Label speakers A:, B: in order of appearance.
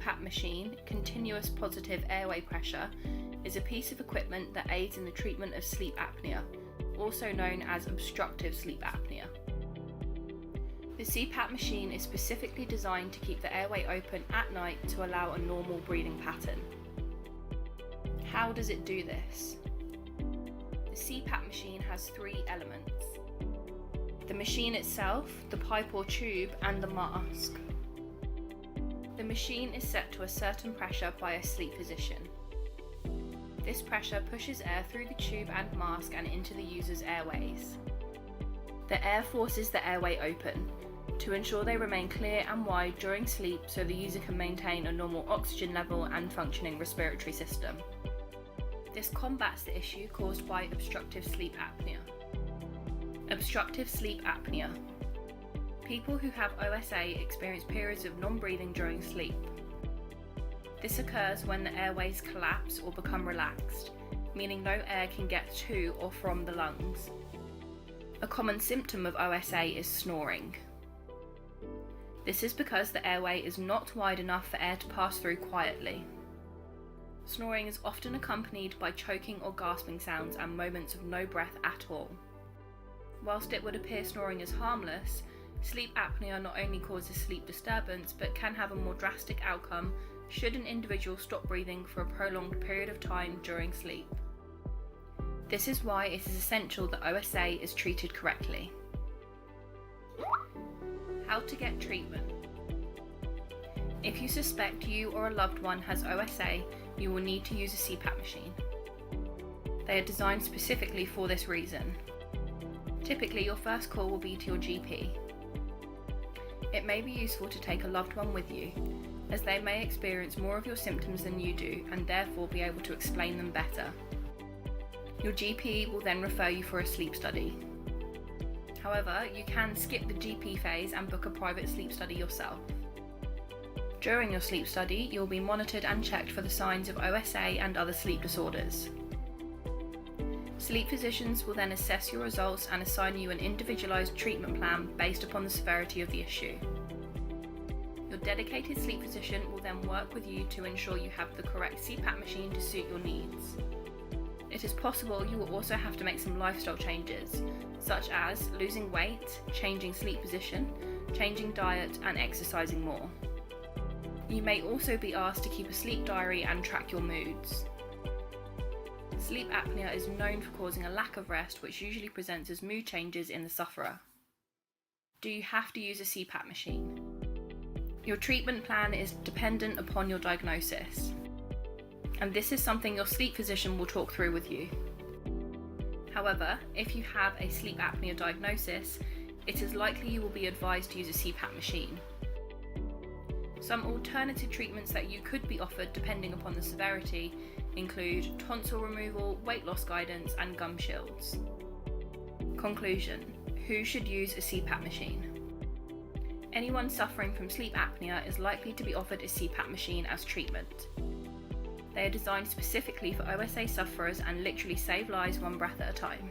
A: CPAP machine, continuous positive airway pressure, is a piece of equipment that aids in the treatment of sleep apnea, also known as obstructive sleep apnea. The CPAP machine is specifically designed to keep the airway open at night to allow a normal breathing pattern. How does it do this? The CPAP machine has three elements: the machine itself, the pipe or tube, and the mask. The machine is set to a certain pressure by a sleep physician. This pressure pushes air through the tube and mask and into the user's airways. The air forces the airway open to ensure they remain clear and wide during sleep so the user can maintain a normal oxygen level and functioning respiratory system. This combats the issue caused by obstructive sleep apnea. Obstructive sleep apnea. People who have OSA experience periods of non-breathing during sleep. This occurs when the airways collapse or become relaxed, meaning no air can get to or from the lungs. A common symptom of OSA is snoring. This is because the airway is not wide enough for air to pass through quietly. Snoring is often accompanied by choking or gasping sounds and moments of no breath at all. Whilst it would appear snoring is harmless, sleep apnea not only causes sleep disturbance but can have a more drastic outcome should an individual stop breathing for a prolonged period of time during sleep. This is why it is essential that OSA is treated correctly. How to get treatment. If you suspect you or a loved one has OSA, you will need to use a CPAP machine. They are designed specifically for this reason. Typically, your first call will be to your GP. It may be useful to take a loved one with you, as they may experience more of your symptoms than you do and therefore be able to explain them better. Your GP will then refer you for a sleep study. However, you can skip the GP phase and book a private sleep study yourself. During your sleep study, you will be monitored and checked for the signs of OSA and other sleep disorders. Sleep physicians will then assess your results and assign you an individualised treatment plan based upon the severity of the issue. Your dedicated sleep physician will then work with you to ensure you have the correct CPAP machine to suit your needs. It is possible you will also have to make some lifestyle changes, such as losing weight, changing sleep position, changing diet, and exercising more. You may also be asked to keep a sleep diary and track your moods. Sleep apnea is known for causing a lack of rest, which usually presents as mood changes in the sufferer. Do you have to use a CPAP machine? Your treatment plan is dependent upon your diagnosis, and this is something your sleep physician will talk through with you. However, if you have a sleep apnea diagnosis, it is likely you will be advised to use a CPAP machine. Some alternative treatments that you could be offered depending upon the severity include tonsil removal, weight loss guidance, and gum shields. Conclusion: who should use a CPAP machine? Anyone suffering from sleep apnea is likely to be offered a CPAP machine as treatment. They are designed specifically for OSA sufferers and literally save lives one breath at a time.